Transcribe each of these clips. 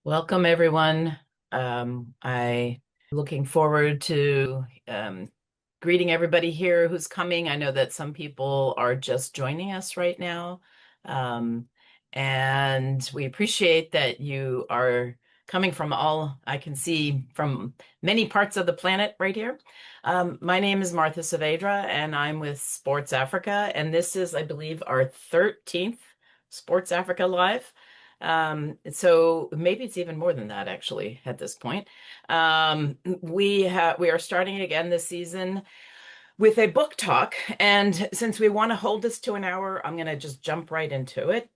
Welcome, everyone. I looking forward to greeting everybody here who's coming. I know that some people are just joining us right now. Um, and we appreciate that you are coming from I can see from many parts of the planet right here. My name is Martha Saavedra, and I'm with Sports Africa. And this is, I believe, our 13th Sports Africa Live. So maybe it's even more than that actually at this point. We are starting again this season with a book talk, and since we want to hold this to an hour, I'm going to just jump right into it.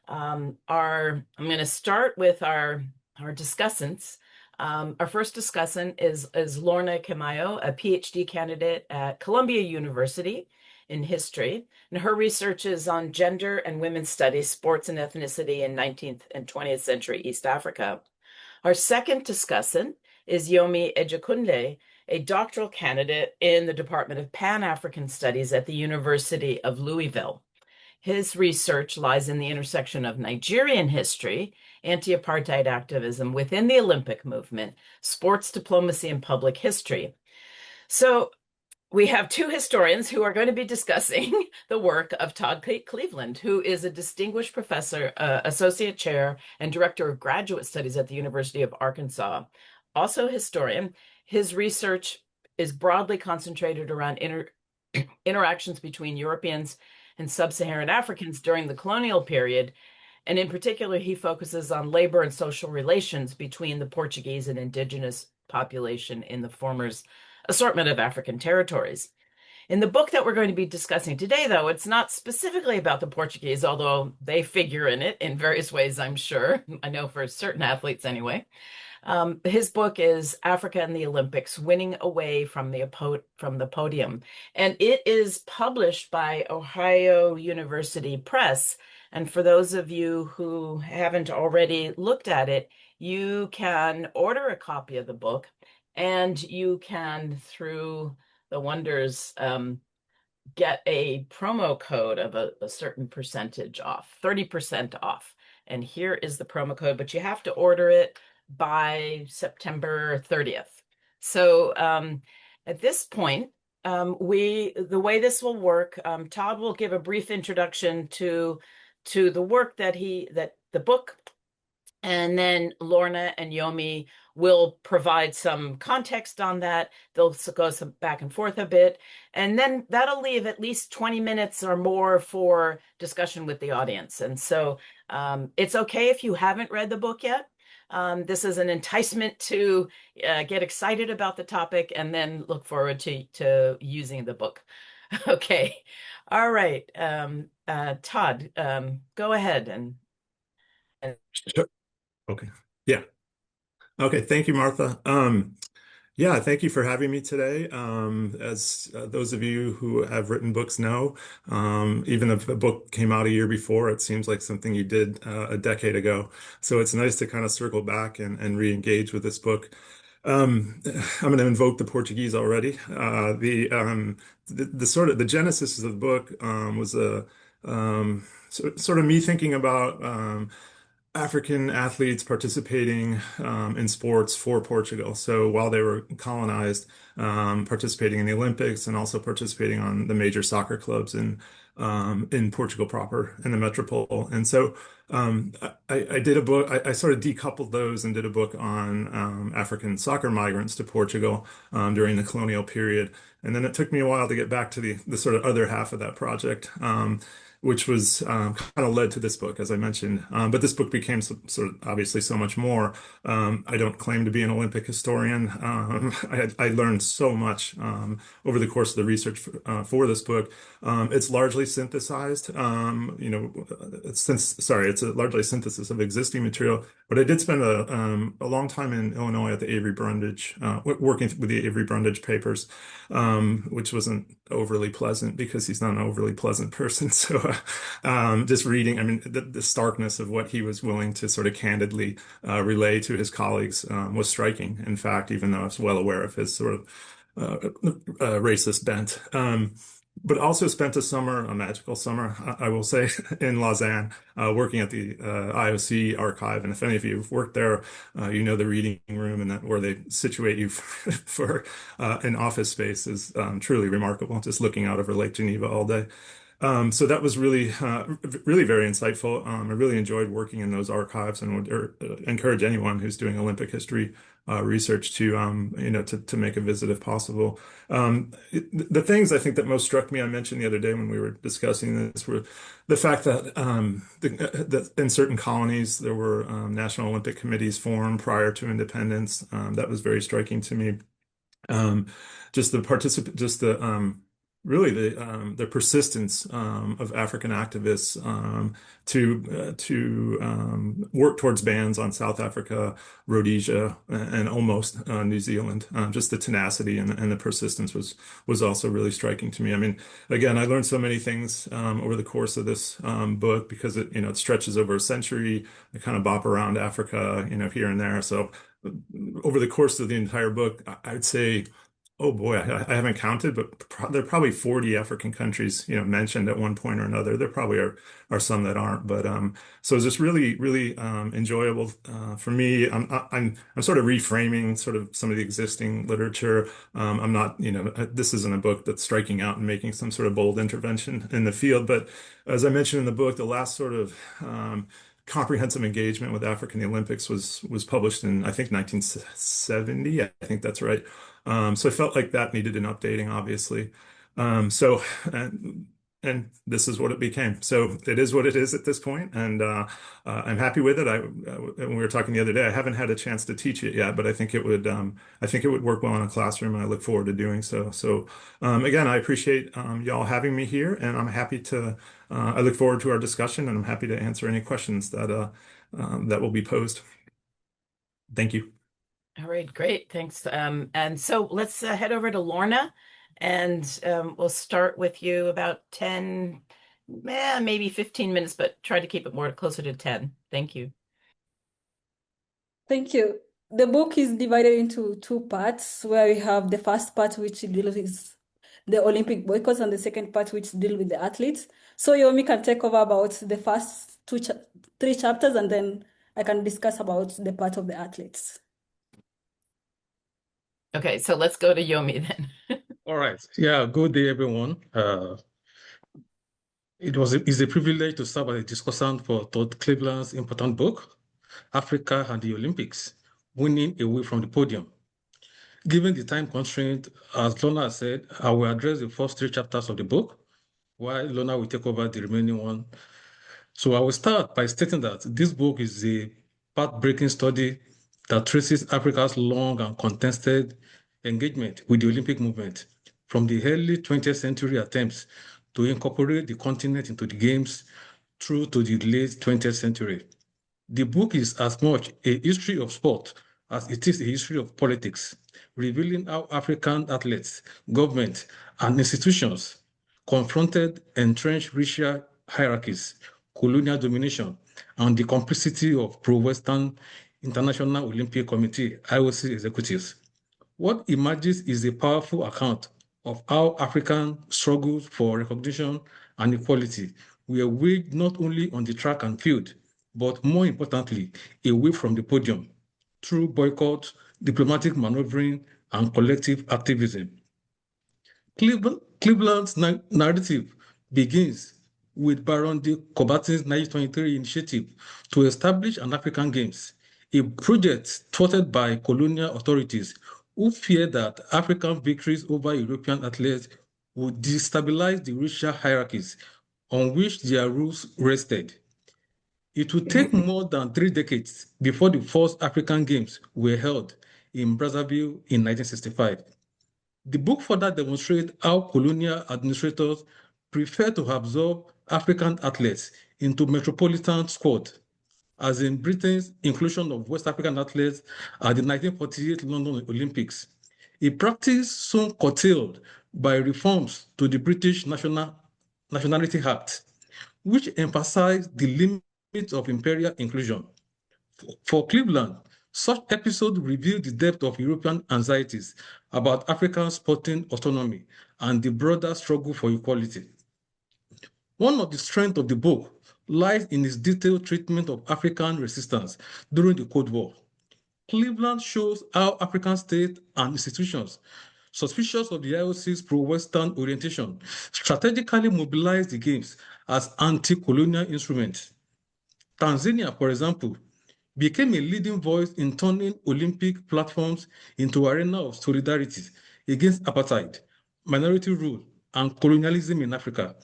I'm going to start with our discussants. Our first discussant is Lorna Kemayo, a PhD candidate at Columbia University in history, and her research is on gender and women's studies, sports and ethnicity in 19th and 20th century East Africa. Our second discussant is Yomi Ejekunle, a doctoral candidate in the Department of Pan-African Studies at the University of Louisville. His research lies in the intersection of Nigerian history, anti-apartheid activism within the Olympic movement, sports diplomacy, and public history. So we have two historians who are going to be discussing the work of Todd Cleveland, who is a distinguished professor, associate chair, and director of graduate studies at the University of Arkansas. Also a historian, his research is broadly concentrated around interactions between Europeans and sub-Saharan Africans during the colonial period. And in particular, he focuses on labor and social relations between the Portuguese and indigenous population in the former's assortment of African territories. In the book that we're going to be discussing today, though, it's not specifically about the Portuguese, although they figure in it in various ways, I'm sure. I know for certain athletes anyway. His book is Africa and the Olympics, Winning Away from the Podium. And it is published by Ohio University Press. And for those of you who haven't already looked at it, you can order a copy of the book, and you can, through the wonders, get a promo code of a certain percentage off, 30% off. And here is the promo code, but you have to order it by September 30th. So at this point, the way this will work, Todd will give a brief introduction to the work that the book, and then Lorna and Yomi will provide some context on that. They'll go some back and forth a bit. And then that'll leave at least 20 minutes or more for discussion with the audience. And so it's okay if you haven't read the book yet. This is an enticement to get excited about the topic and then look forward to using the book. Okay. All right. Todd, go ahead and Sure. Okay. Yeah. Okay. Thank you, Martha. Yeah, thank you for having me today. As those of you who have written books know, even if a book came out a year before, it seems like something you did a decade ago. So it's nice to kind of circle back and re-engage with this book. I'm going to invoke the Portuguese already. The sort of the genesis of the book was sort of me thinking about African athletes participating in sports for Portugal. So while they were colonized, participating in the Olympics and also participating on the major soccer clubs in Portugal proper, in the metropole. And so I did a book. I sort of decoupled those and did a book on African soccer migrants to Portugal during the colonial period. And then it took me a while to get back to the sort of other half of that project. Which was kind of led to this book, as I mentioned. But this book became sort of obviously so much more. I don't claim to be an Olympic historian. I learned so much over the course of the research for this book. It's largely synthesized. It's a largely synthesis of existing material. But I did spend a long time in Illinois at the Avery Brundage, working with the Avery Brundage papers, which wasn't overly pleasant because he's not an overly pleasant person. So just reading, I mean, the starkness of what he was willing to sort of candidly relay to his colleagues was striking. In fact, even though I was well aware of his sort of racist bent. but also spent a summer, a magical summer, I will say, in Lausanne, working at the IOC archive. And if any of you have worked there, you know the reading room and that where they situate you for an office space is truly remarkable. Just looking out over Lake Geneva all day. So that was really very insightful. I really enjoyed working in those archives and would encourage anyone who's doing Olympic history research to, to make a visit if possible. The things I think that most struck me, I mentioned the other day when we were discussing this, were the fact that, that in certain colonies there were national Olympic committees formed prior to independence. That was very striking to me. Um, just the participant, just the really the persistence of African activists to work towards bans on South Africa, Rhodesia, and almost New Zealand. Just the tenacity and the persistence was also really striking to me. I mean, again, I learned so many things over the course of this book because it stretches over a century. I kind of bop around Africa, here and there. So over the course of the entire book, I'd say, oh boy, I haven't counted, but there are probably 40 African countries, mentioned at one point or another. There probably are some that aren't, but so it's just really enjoyable for me. I'm sort of reframing sort of some of the existing literature. I'm not, this isn't a book that's striking out and making some sort of bold intervention in the field, but as I mentioned in the book, the last sort of comprehensive engagement with Africa in the Olympics was published in I think 1970. I think that's right. So I felt like that needed an updating, obviously. So and this is what it became. So it is what it is at this point, and I'm happy with it. When we were talking the other day, I haven't had a chance to teach it yet, but I think it would work well in a classroom, and I look forward to doing so. So again, I appreciate y'all having me here, and I'm happy to. I look forward to our discussion, and I'm happy to answer any questions that will be posed. Thank you. All right, great. Thanks. And so let's head over to Lorna, and we'll start with you about 10, maybe 15 minutes, but try to keep it more closer to 10. Thank you. Thank you. The book is divided into two parts, where we have the first part, which deals with the Olympic boycotts, and the second part, which deals with the athletes. So Yomi can take over about the first three chapters, and then I can discuss about the part of the athletes. Okay, so let's go to Yomi then. All right. Yeah, good day, everyone. It's a privilege to serve as a discussant for Todd Cleveland's important book, Africa and the Olympics, Winning Away from the Podium. Given the time constraint, as Lorna said, I will address the first three chapters of the book, while Lorna will take over the remaining one. So I will start by stating that this book is a path-breaking study that traces Africa's long and contested engagement with the Olympic movement, from the early 20th century attempts to incorporate the continent into the Games through to the late 20th century. The book is as much a history of sport as it is a history of politics, revealing how African athletes, government, and institutions confronted entrenched racial hierarchies, colonial domination, and the complicity of pro-Western International Olympic Committee, IOC executives. What emerges is a powerful account of how African struggles for recognition and equality were waged not only on the track and field, but more importantly, away from the podium, through boycott, diplomatic maneuvering, and collective activism. Cleveland's narrative begins with Baron de Coubertin's 1923 initiative to establish an African Games, a project thwarted by colonial authorities who feared that African victories over European athletes would destabilize the racial hierarchies on which their rules rested. It would take more than 3 decades before the first African Games were held in Brazzaville in 1965. The book further demonstrates how colonial administrators prefer to absorb African athletes into metropolitan squads, as in Britain's inclusion of West African athletes at the 1948 London Olympics, a practice soon curtailed by reforms to the British Nationality Act, which emphasized the limits of imperial inclusion. For Cleveland, Such episodes reveal the depth of European anxieties about African sporting autonomy and the broader struggle for equality. One of the strengths of the book lies in its detailed treatment of African resistance during the Cold War. Cleveland shows how African states and institutions, suspicious of the IOC's pro-Western orientation, strategically mobilized the Games as anti-colonial instruments. Tanzania, for example, became a leading voice in turning Olympic platforms into arena of solidarity against apartheid, minority rule, and colonialism in Africa.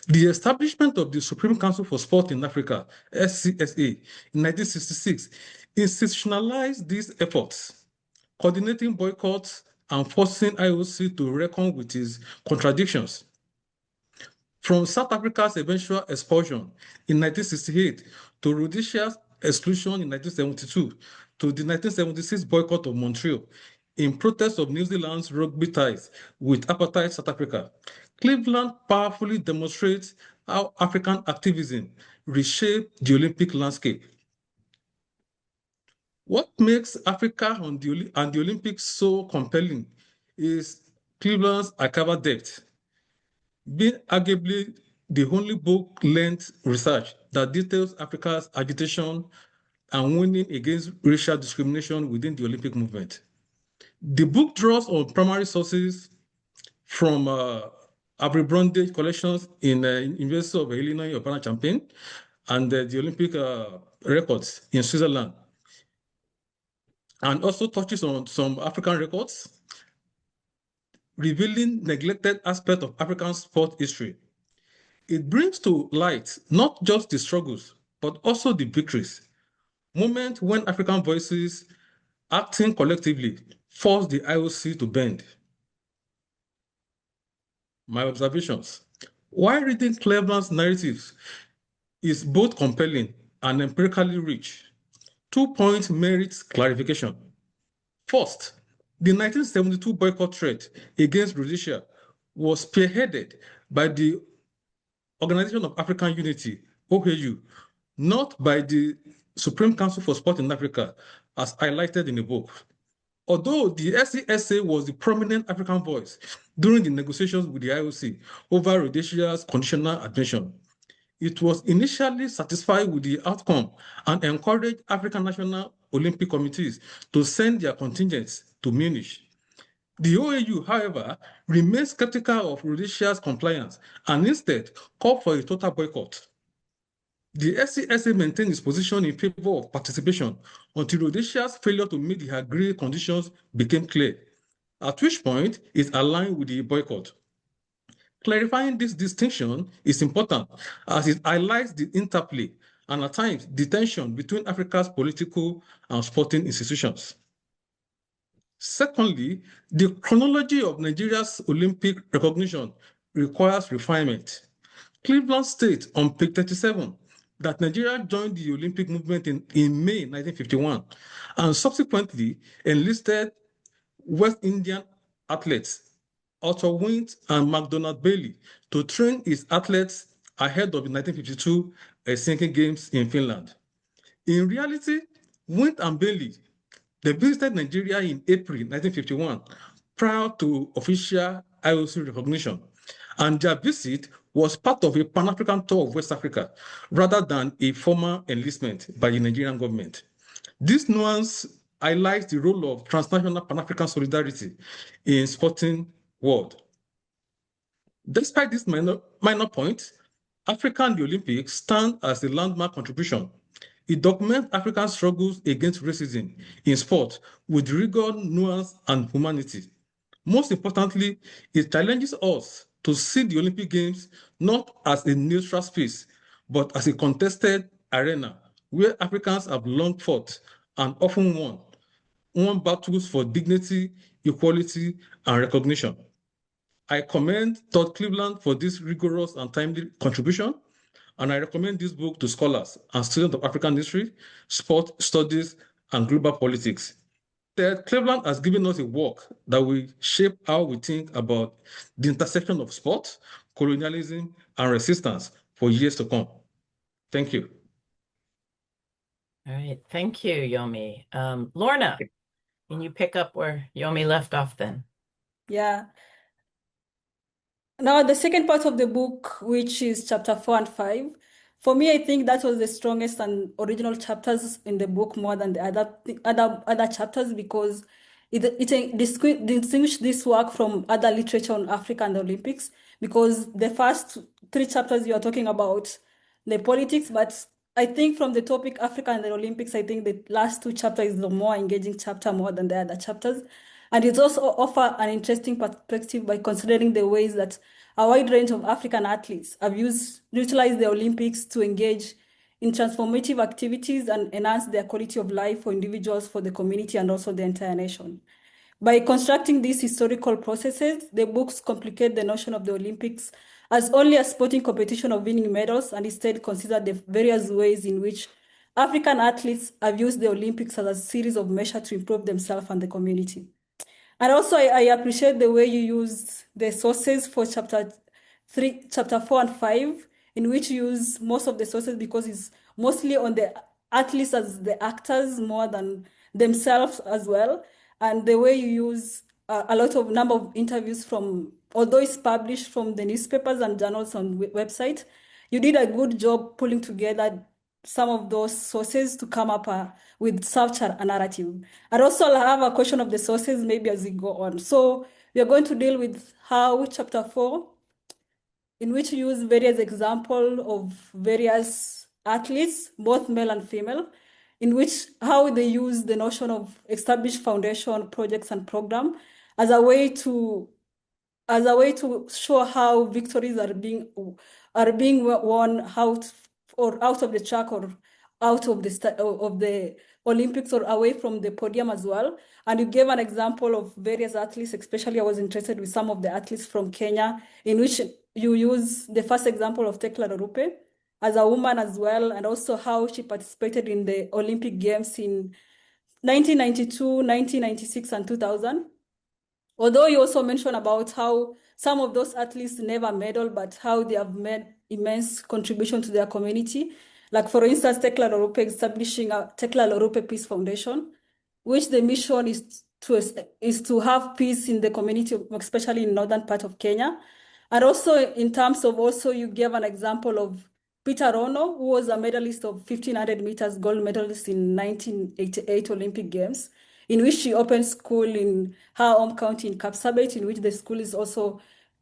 The establishment of the Supreme Council for Sport in Africa, SCSA, in 1966 institutionalized these efforts, coordinating boycotts and forcing IOC to reckon with its contradictions. From South Africa's eventual expulsion in 1968 to Rhodesia's exclusion in 1972 to the 1976 boycott of Montreal in protest of New Zealand's rugby ties with apartheid South Africa, Cleveland powerfully demonstrates how African activism reshaped the Olympic landscape. What makes Africa and the Olympics so compelling is Cleveland's archival depth, being arguably the only book-length research that details Africa's agitation and winning against racial discrimination within the Olympic movement. The book draws on primary sources from Abercrombie collections in University of Illinois Urbana-Champaign and the Olympic records in Switzerland, and also touches on some African records, revealing neglected aspects of African sport history. It brings to light not just the struggles, but also the victories, moments when African voices acting collectively forced the IOC to bend. My observations. While reading Cleveland's narratives is both compelling and empirically rich, 2 points merit clarification. First, the 1972 boycott threat against Rhodesia was spearheaded by the Organization of African Unity, OAU, not by the Supreme Council for Sport in Africa, as highlighted in the book. Although the SCSA was the prominent African voice during the negotiations with the IOC over Rhodesia's conditional admission, it was initially satisfied with the outcome and encouraged African national Olympic committees to send their contingents to Munich. The OAU, however, remains skeptical of Rhodesia's compliance and instead called for a total boycott. The SCSA maintained its position in favor of participation until Rhodesia's failure to meet the agreed conditions became clear, at which point it aligned with the boycott. Clarifying this distinction is important as it highlights the interplay and at times the tension between Africa's political and sporting institutions. Secondly, the chronology of Nigeria's Olympic recognition requires refinement. Cleveland states on page 37 that Nigeria joined the Olympic movement in May 1951 and subsequently enlisted West Indian athletes Arthur Wint and McDonald Bailey to train its athletes ahead of the 1952 Helsinki Games in Finland. In reality, Wint and Bailey, they visited Nigeria in April 1951 prior to official IOC recognition, and their visit was part of a Pan-African tour of West Africa rather than a formal enlistment by the Nigerian government. This nuance highlights the role of transnational Pan-African solidarity in sporting world. Despite this minor point, Africa and the Olympics stand as a landmark contribution. It documents African struggles against racism in sport with rigor, nuance, and humanity. Most importantly, it challenges us to see the Olympic Games not as a neutral space, but as a contested arena where Africans have long fought and often won battles for dignity, equality, and recognition. I commend Todd Cleveland for this rigorous and timely contribution, and I recommend this book to scholars and students of African history, sport studies, and global politics. Ted Cleveland has given us a work that will shape how we think about the intersection of sport, colonialism, and resistance for years to come. Thank you. All right. Thank you, Yomi. Lorna, can you pick up where Yomi left off then? Yeah. Now, the second part of the book, which is chapter 4 and 5, for me, I think that was the strongest and original chapters in the book more than the other chapters, because it distinguished this work from other literature on Africa and the Olympics, because the first 3 chapters you are talking about the politics, but I think from the topic Africa and the Olympics, I think the last 2 chapters is the more engaging chapter more than the other chapters. And it also offers an interesting perspective by considering the ways that a wide range of African athletes have utilized the Olympics to engage in transformative activities and enhance their quality of life for individuals, for the community, and also the entire nation. By constructing these historical processes, the books complicate the notion of the Olympics as only a sporting competition of winning medals, and instead consider the various ways in which African athletes have used the Olympics as a series of measures to improve themselves and the community. And also, I appreciate the way you use the sources for chapter 4 and 5, in which you use most of the sources because it's mostly on the athletes as the actors more than themselves as well. And the way you use a lot of number of interviews from, although it's published from the newspapers and journals on website, you did a good job pulling together some of those sources to come up with such a narrative. And also I'll have a question of the sources maybe as we go on. So we are going to deal with how chapter 4, in which you use various examples of various athletes, both male and female, in which how they use the notion of established foundation projects and program as a way to show how victories are being won out or out of the track or out of the Olympics or away from the podium as well. And you gave an example of various athletes, especially I was interested with some of the athletes from Kenya, in which you use the first example of Tekla Lorupe as a woman as well, and also how she participated in the Olympic Games in 1992, 1996, and 2000. Although you also mentioned about how some of those athletes never medal, but how they have made immense contribution to their community. Like for instance, Tekla Lorupe establishing a Tekla Lorupe Peace Foundation, which the mission is to have peace in the community, especially in northern part of Kenya. And also in terms of also you gave an example of Peter Rono, who was a medalist of 1500 meters gold medalist in 1988 Olympic Games, in which she opened school in her home county in Kapsabet, in which the school is also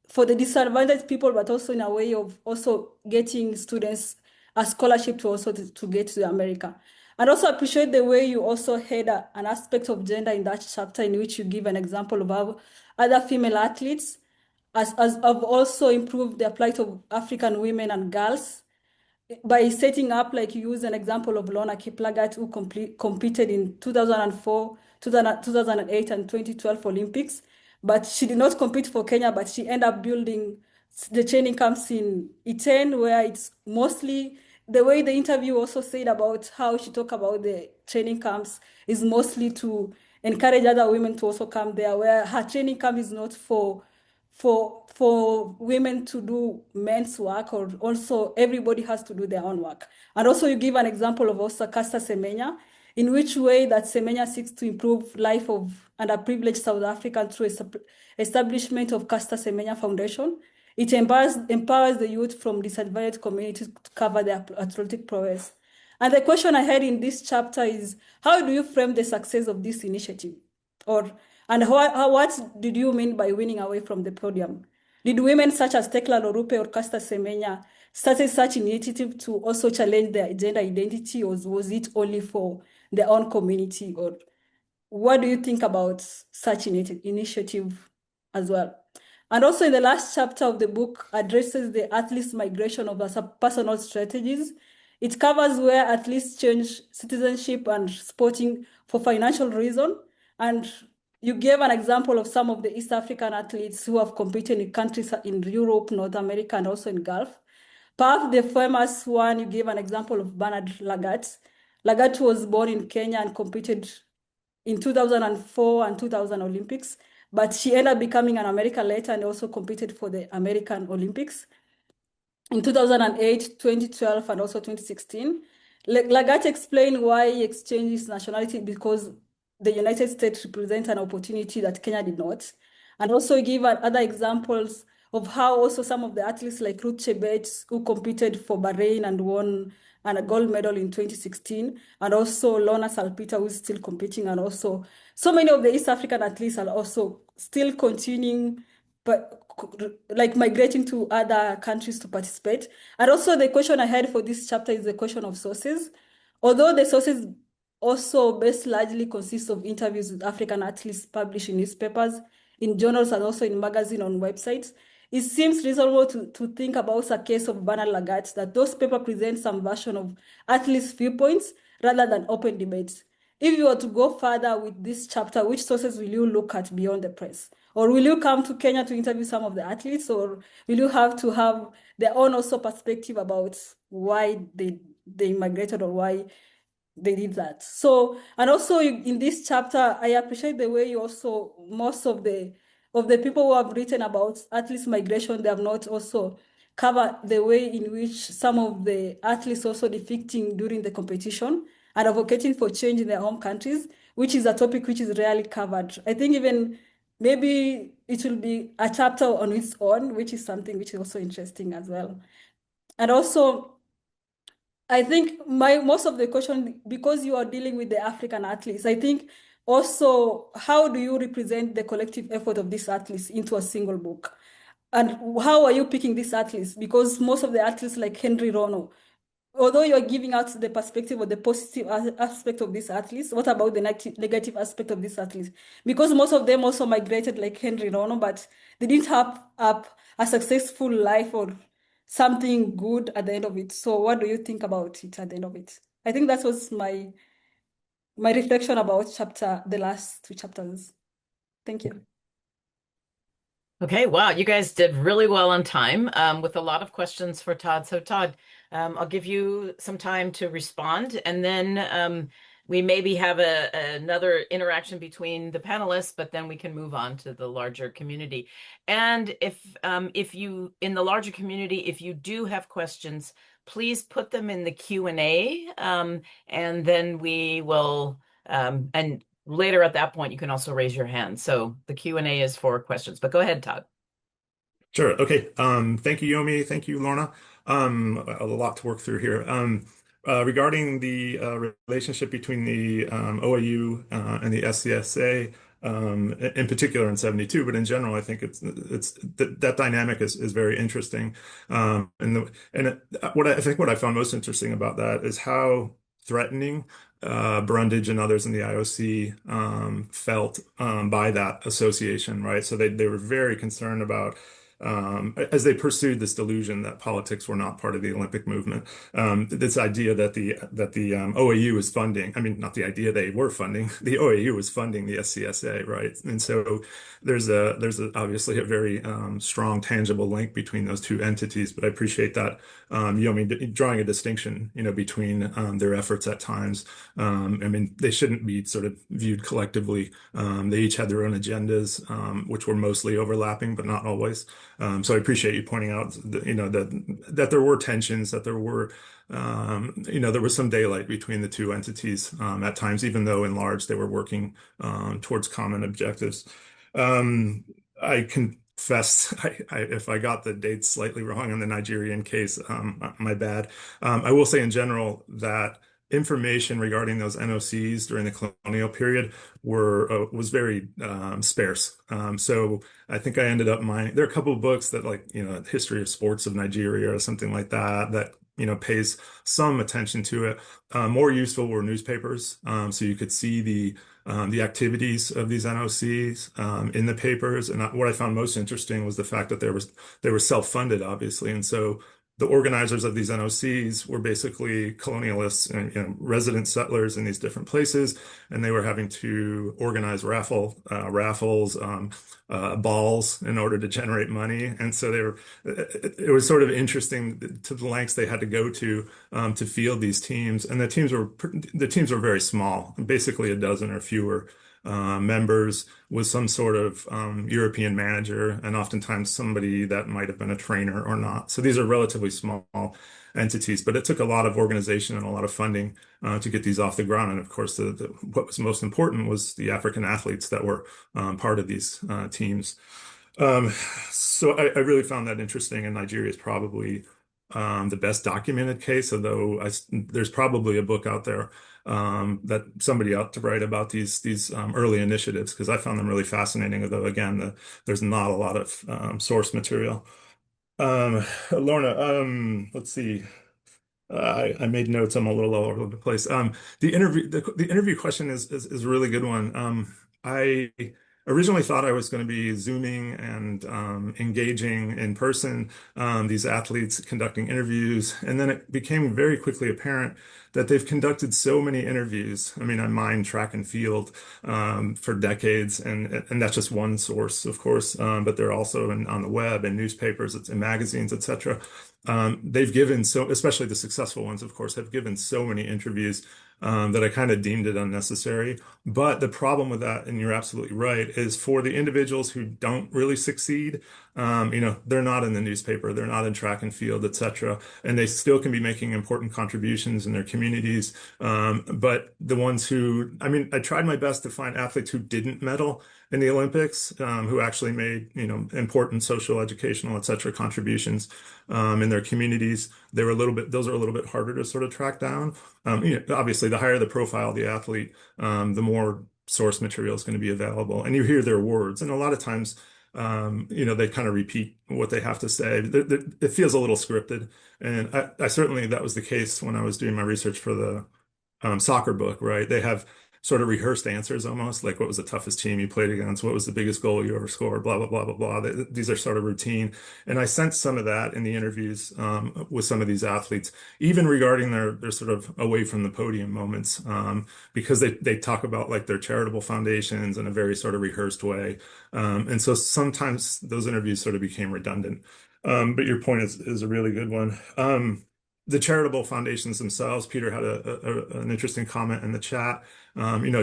for the disadvantaged people, but also in a way of also getting students a scholarship to also to get to America. And also appreciate the way you also had an aspect of gender in that chapter, in which you give an example of how other female athletes have also improved the plight of African women and girls by setting up, like you use an example of Lorna Kiplagat, who competed in 2004, 2008, and 2012 Olympics. But she did not compete for Kenya, but she ended up building the training camps in Iten, where it's mostly the way the interview also said about how she talked about the training camps is mostly to encourage other women to also come there, where her training camp is not for women to do men's work, or also everybody has to do their own work. And also you give an example of also Caster Semenya, in which way that Semenya seeks to improve life of underprivileged South Africans through establishment of Caster Semenya Foundation. It empowers the youth from disadvantaged communities to cover their athletic prowess. And the question I had in this chapter is, how do you frame the success of this initiative? And what did you mean by winning away from the podium? Did women such as Tekla Lorupe or Caster Semenya started such initiative to also challenge their gender identity, or was it only for their own community? Or what do you think about such initiative as well? And also in the last chapter of the book addresses the athletes' migration of personal strategies. It covers where athletes change citizenship and sporting for financial reason. And you gave an example of some of the East African athletes who have competed in countries in Europe, North America, and also in Gulf. Perhaps the famous one, you gave an example of Bernard Lagat. Lagat was born in Kenya and competed in 2004 and 2000 Olympics, but she ended up becoming an American later and also competed for the American Olympics in 2008, 2012, and also 2016. Lagat explained why he exchanged his nationality because the United States represent an opportunity that Kenya did not. And also give other examples of how also some of the athletes like Ruth Chebet, who competed for Bahrain and won a gold medal in 2016, and also Lorna Salpeter, who is still competing, and also so many of the East African athletes are also still continuing, but like migrating to other countries to participate. And also the question I had for this chapter is the question of sources. Although the sources also based largely consist of interviews with African athletes published in newspapers, in journals, and also in magazines on websites, it seems reasonable to think about a case of Bernard Lagat that those papers present some version of athletes' viewpoints rather than open debates. If you were to go further with this chapter, which sources will you look at beyond the press? Or will you come to Kenya to interview some of the athletes, or will you have to have their own also perspective about why they migrated or why they did that? So, and also in this chapter, I appreciate the way you also, most of the people who have written about athletes migration, they have not also covered the way in which some of the athletes also defecting during the competition and advocating for change in their home countries, which is a topic which is rarely covered. I think even maybe it will be a chapter on its own, which is something which is also interesting as well. And also, I think most of the question, because you are dealing with the African athletes, I think also how do you represent the collective effort of these athletes into a single book? And how are you picking these athletes? Because most of the athletes like Henry Rono, although you're giving out the perspective or the positive aspect of these athletes, what about the negative aspect of these athletes? Because most of them also migrated like Henry Rono, but they didn't have a successful life or something good at the end of it. So what do you think about it at the end of it? I think that was my reflection about the last two chapters. Thank you. Okay, wow, you guys did really well on time with a lot of questions for Todd. So Todd, I'll give you some time to respond, and then we maybe have another interaction between the panelists, but then we can move on to the larger community. And if you, in the larger community, if you do have questions, please put them in the Q&A, and then we will, and later at that point, you can also raise your hand. So the Q&A is for questions, but go ahead, Todd. Sure. Okay. Thank you, Yomi. Thank you, Lorna. A lot to work through here. Regarding the relationship between the OAU and the SCSA, in particular in 72, but in general, I think that dynamic is very interesting. What I found most interesting about that is how threatening Brundage and others in the IOC felt by that association, right? So they were very concerned about as they pursued this delusion that politics were not part of the Olympic movement. This idea that the OAU was funding, I mean, not the idea they were funding, the OAU was funding the SCSA, right? And so there's obviously a very strong, tangible link between those two entities. But I appreciate that, Yomi, drawing a distinction, between their efforts at times. I mean, they shouldn't be sort of viewed collectively. They each had their own agendas, which were mostly overlapping, but not always. So I appreciate you pointing out that there were tensions, that there were there was some daylight between the two entities at times, even though in large they were working towards common objectives. I confess, if I got the dates slightly wrong on the Nigerian case, my bad. I will say in general that information regarding those NOCs during the colonial period was very sparse. So I think I ended up there are a couple of books that History of Sports of Nigeria or something like that pays some attention to it. More useful were newspapers, so you could see the activities of these NOCs in the papers. And what I found most interesting was the fact that they were self-funded, obviously, and so the organizers of these NOCs were basically colonialists and resident settlers in these different places, and they were having to organize raffles, balls in order to generate money. And so it was sort of interesting to the lengths they had to go to field these teams. And the teams were very small, basically a dozen or fewer. members was some sort of European manager, and oftentimes somebody that might have been a trainer or not. So these are relatively small entities, but it took a lot of organization and a lot of funding to get these off the ground. And of course, what was most important was the African athletes that were part of these teams. Um, so I really found that interesting, and Nigeria is probably the best documented case, although there's probably a book out there that somebody ought to write about these early initiatives, because I found them really fascinating, although again, there's not a lot of source material. Lorna, let's see. I made notes. I'm a little all over the place. The interview question is a really good one. I originally thought I was going to be Zooming and engaging in person, these athletes conducting interviews, and then it became very quickly apparent that they've conducted so many interviews. I mean, I mined track and field for decades, and that's just one source, of course, but they're also on the web and newspapers, and magazines, etc. They've given so, especially the successful ones, of course, have given so many interviews that I kind of deemed it unnecessary. But the problem with that, and you're absolutely right, is for the individuals who don't really succeed, they're not in the newspaper, they're not in track and field, etc., and they still can be making important contributions in their communities. But the ones who, I mean, I tried my best to find athletes who didn't medal in the Olympics, who actually made, important social, educational, etc. contributions in their communities. Those are a little bit harder to sort of track down. Obviously, the higher the profile of the athlete, the more source material is going to be available, and you hear their words, and a lot of times, they kind of repeat what they have to say. It feels a little scripted, and I certainly that was the case when I was doing my research for the soccer book, right? They have sort of rehearsed answers almost, like what was the toughest team you played against, what was the biggest goal you ever scored, blah, blah, blah, blah, blah. These are sort of routine. And I sensed some of that in the interviews with some of these athletes, even regarding their sort of away from the podium moments, because they talk about like their charitable foundations in a very sort of rehearsed way. And so sometimes those interviews sort of became redundant. But your point is a really good one. The charitable foundations themselves, Peter had an interesting comment in the chat,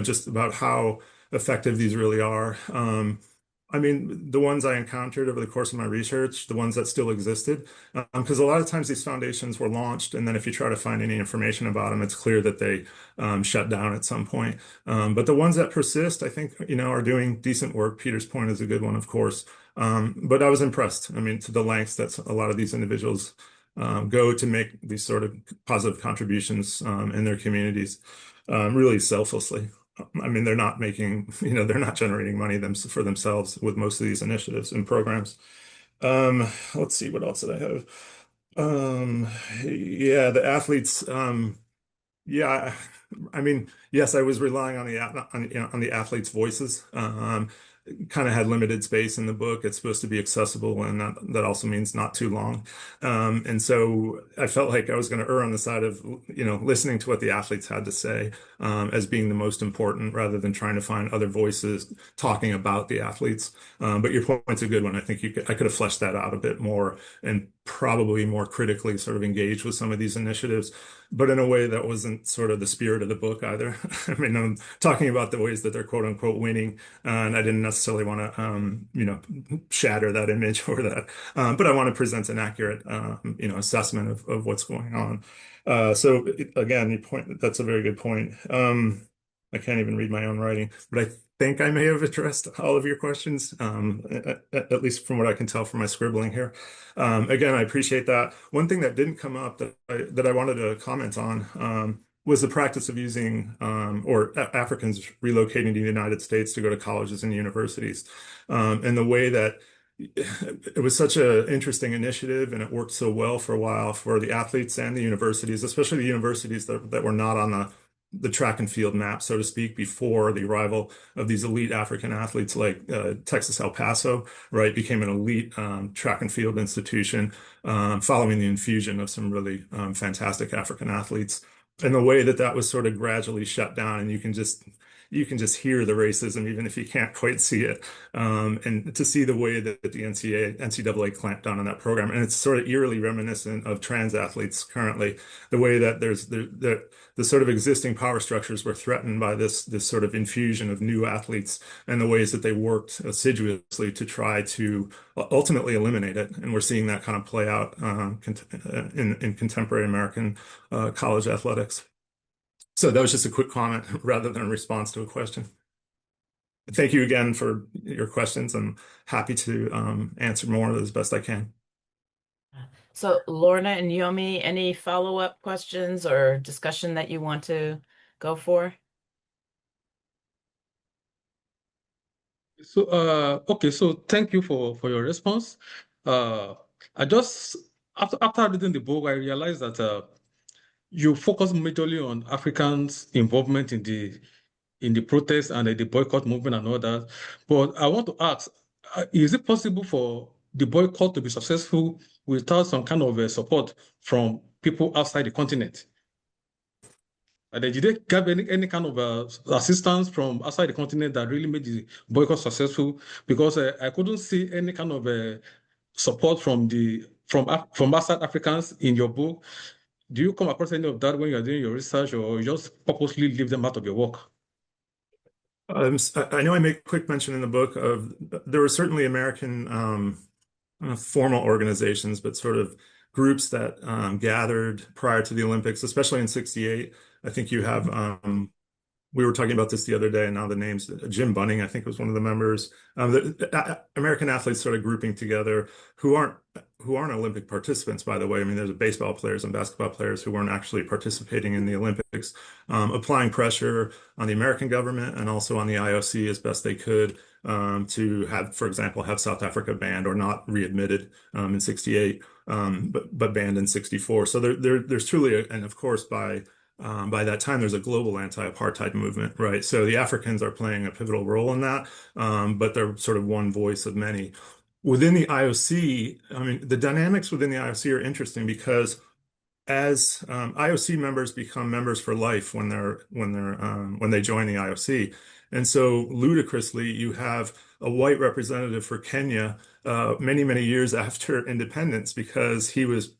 just about how effective these really are. I mean, the ones I encountered over the course of my research, the ones that still existed, because a lot of times these foundations were launched, and then if you try to find any information about them, it's clear that they shut down at some point. But the ones that persist, I think, are doing decent work. Peter's point is a good one, of course. But I was impressed. I mean, to the lengths that a lot of these individuals go to make these sort of positive contributions in their communities, really selflessly. I mean, they're not making, they're not generating money for themselves with most of these initiatives and programs. Let's see, what else did I have? Yeah, the athletes. Yeah, I mean, yes, I was relying on the athletes' voices. Kind of had limited space in the book. It's supposed to be accessible, and that also means not too long. And so I felt like I was going to err on the side of, listening to what the athletes had to say as being the most important, rather than trying to find other voices talking about the athletes. But your point's a good one. I think I could have fleshed that out a bit more and probably more critically sort of engaged with some of these initiatives, but in a way that wasn't sort of the spirit of the book either. I mean, I'm talking about the ways that they're quote unquote winning, and I didn't necessarily want to, shatter that image or that, but I want to present an accurate, assessment of what's going on. So again, that's a very good point. I can't even read my own writing, but I think I may have addressed all of your questions, at least from what I can tell from my scribbling here. Again, I appreciate that. One thing that didn't come up that I wanted to comment on was the practice of using Africans relocating to the United States to go to colleges and universities, and the way that it was such an interesting initiative, and it worked so well for a while for the athletes and the universities, especially the universities that were not on the track and field map, so to speak, before the arrival of these elite African athletes, like Texas El Paso, right, became an elite track and field institution following the infusion of some really fantastic African athletes. And the way that was sort of gradually shut down, and you can just you can just hear the racism, even if you can't quite see it. And to see the way that the NCAA clamped down on that program, and it's sort of eerily reminiscent of trans athletes currently, the way that the sort of existing power structures were threatened by this sort of infusion of new athletes and the ways that they worked assiduously to try to ultimately eliminate it. And we're seeing that kind of play out in contemporary American college athletics. So that was just a quick comment rather than a response to a question. Thank you again for your questions. I'm happy to answer more as best I can. So Lorna and Yomi, any follow-up questions or discussion that you want to go for? So, okay, so thank you for your response. I just after reading the book, I realized that you focus majorly on Africans' involvement in the protest and the boycott movement and all that. But I want to ask, is it possible for the boycott to be successful without some kind of support from people outside the continent? Did they get any kind of assistance from outside the continent that really made the boycott successful? Because I couldn't see any kind of support from outside Africans in your book. Do you come across any of that when you're doing your research, or you just purposely leave them out of your work? I know I make quick mention in the book of there were certainly American formal organizations, but sort of groups that gathered prior to the Olympics, especially in '68. I think you have we were talking about this the other day, and now the names, Jim Bunning, I think was one of the members. American athletes sort of grouping together who aren't Olympic participants, by the way. I mean, there's baseball players and basketball players who weren't actually participating in the Olympics, applying pressure on the American government and also on the IOC as best they could to have, for example, have South Africa banned or not readmitted in '68, but banned in '64. So there's truly, and of course by that time, there's a global anti-apartheid movement, right? So the Africans are playing a pivotal role in that, but they're sort of one voice of many. Within the IOC, I mean, the dynamics within the IOC are interesting because as IOC members become members for life when they join the IOC, and so ludicrously, you have a white representative for Kenya many years after independence because he was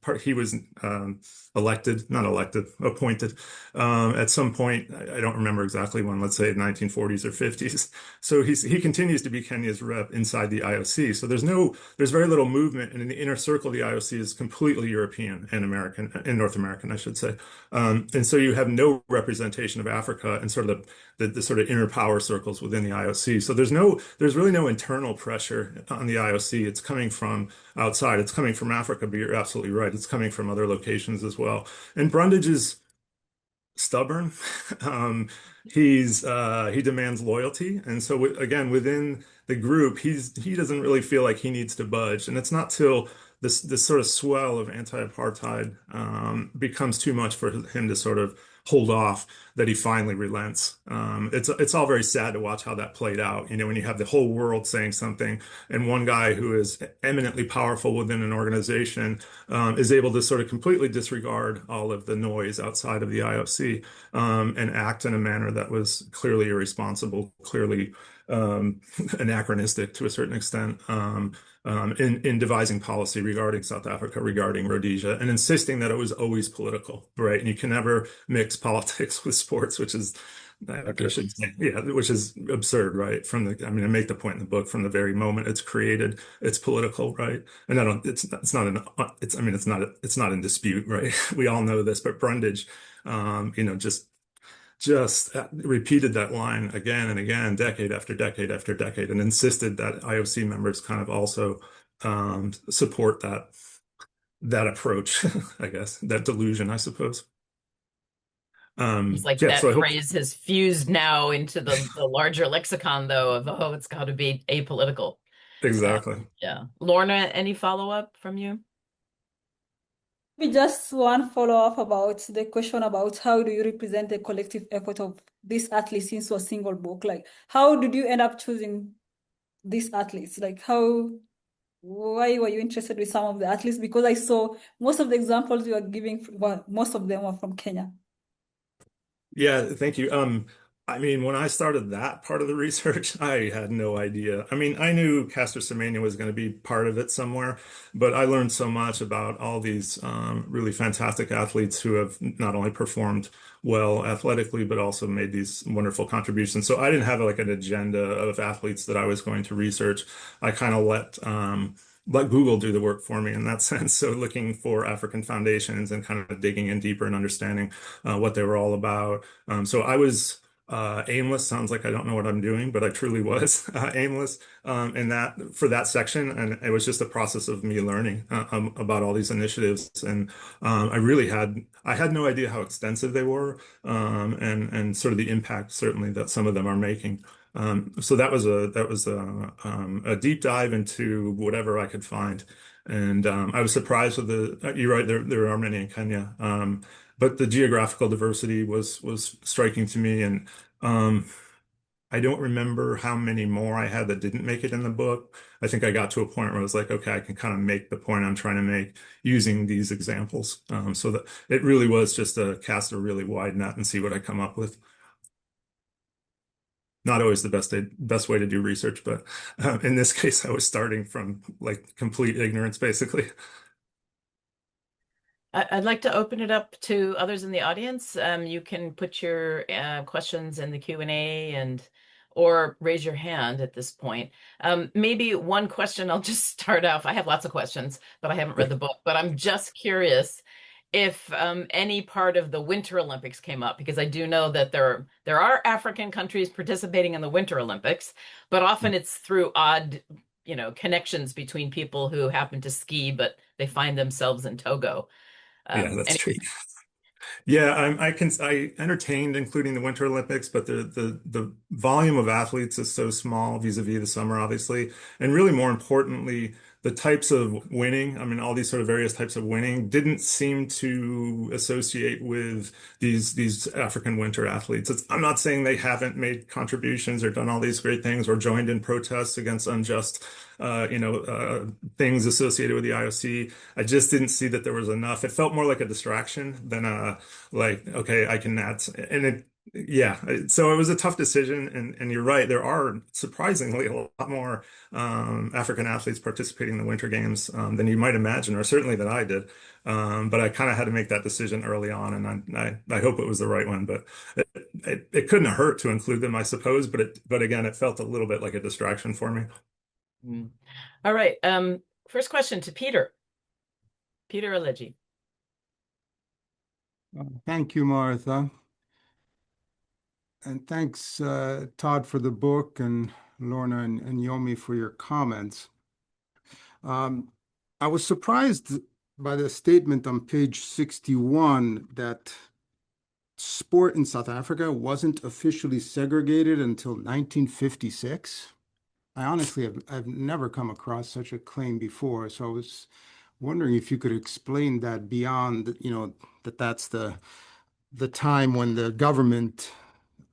appointed at some point. I don't remember exactly when, let's say 1940s or 50s. So he continues to be Kenya's rep inside the IOC. So there's very little movement, and in the inner circle, the IOC is completely European and American and North American, I should say. And so you have no representation of Africa in sort of the sort of inner power circles within the IOC. So there's really no internal pressure on the IOC. It's coming from outside. It's coming from Africa, but you're absolutely right. It's coming from other locations as well. And Brundage is stubborn. He demands loyalty, and so again within the group, he doesn't really feel like he needs to budge. And it's not till this sort of swell of anti-apartheid becomes too much for him to sort of hold off that he finally relents. It's all very sad to watch how that played out. You know, when you have the whole world saying something, and one guy who is eminently powerful within an organization is able to sort of completely disregard all of the noise outside of the IOC and act in a manner that was clearly irresponsible, clearly anachronistic to a certain extent. In devising policy regarding South Africa, regarding Rhodesia, and insisting that it was always political, right? And you can never mix politics with sports, which is, I should say, yeah, which is absurd, right? I make the point in the book from the very moment it's created, it's political, right? And it's not in dispute, right? We all know this, but Brundage, just repeated that line again and again, decade after decade after decade, and insisted that IOC members kind of also support that approach, I guess, that delusion, I suppose. It's like Yeah, that so phrase has fused now into the larger lexicon, though, of, oh, it's got to be apolitical. exactly. Yeah. Lorna, any follow-up from you? Maybe just one follow-up about the question about how do you represent the collective effort of these athletes into a single book? Like, how did you end up choosing these athletes? Like, why were you interested with some of the athletes? Because I saw most of the examples you are giving, well, most of them are from Kenya. Yeah, thank you. I mean, when I started that part of the research, I had no idea. I mean, I knew Caster Semenya was going to be part of it somewhere, but I learned so much about all these really fantastic athletes who have not only performed well athletically, but also made these wonderful contributions. So I didn't have like an agenda of athletes that I was going to research. I kind of let Google do the work for me in that sense. So looking for African foundations and kind of digging in deeper and understanding what they were all about. So I was aimless. Sounds like I don't know what I'm doing, but I truly was aimless in that for that section, and it was just a process of me learning about all these initiatives. And I had no idea how extensive they were, and sort of the impact certainly that some of them are making. So that was a deep dive into whatever I could find. And I was surprised with you're right, there are many in Kenya. But the geographical diversity was striking to me, and um, I don't remember how many more I had that didn't make it in the book. I think I got to a point where I was like, okay, I can kind of make the point I'm trying to make using these examples. So that it really was just to cast a really wide net and see what I come up with. Not always the best way to do research, but in this case, I was starting from like complete ignorance, basically. I'd like to open it up to others in the audience. You can put your questions in the Q&A and or raise your hand at this point. Maybe one question I'll just start off. I have lots of questions, but I haven't read the book. But I'm just curious if any part of the Winter Olympics came up, because I do know that there are African countries participating in the Winter Olympics, but often it's through odd, connections between people who happen to ski, but they find themselves in Togo. Yeah, that's Any true. Yeah, I entertained including the Winter Olympics, but the volume of athletes is so small vis-a-vis the summer, obviously. And really more importantly, the types of winning, I mean, all these sort of various types of winning didn't seem to associate with these African winter athletes. I'm not saying they haven't made contributions or done all these great things or joined in protests against unjust things associated with the IOC. I just didn't see that there was enough. It felt more like a distraction than like, okay, I can add, and it, yeah. So it was a tough decision, and you're right. There are surprisingly a lot more African athletes participating in the Winter Games than you might imagine, or certainly that I did. But I kind of had to make that decision early on, and I hope it was the right one. But it couldn't hurt to include them, I suppose. But again, it felt a little bit like a distraction for me. All right. First question to Peter. Peter Alegi. Thank you, Martha. And thanks, Todd, for the book, and Lorna and Yomi for your comments. I was surprised by the statement on page 61 that sport in South Africa wasn't officially segregated until 1956. I honestly I've never come across such a claim before, so I was wondering if you could explain that beyond, that's the time when the government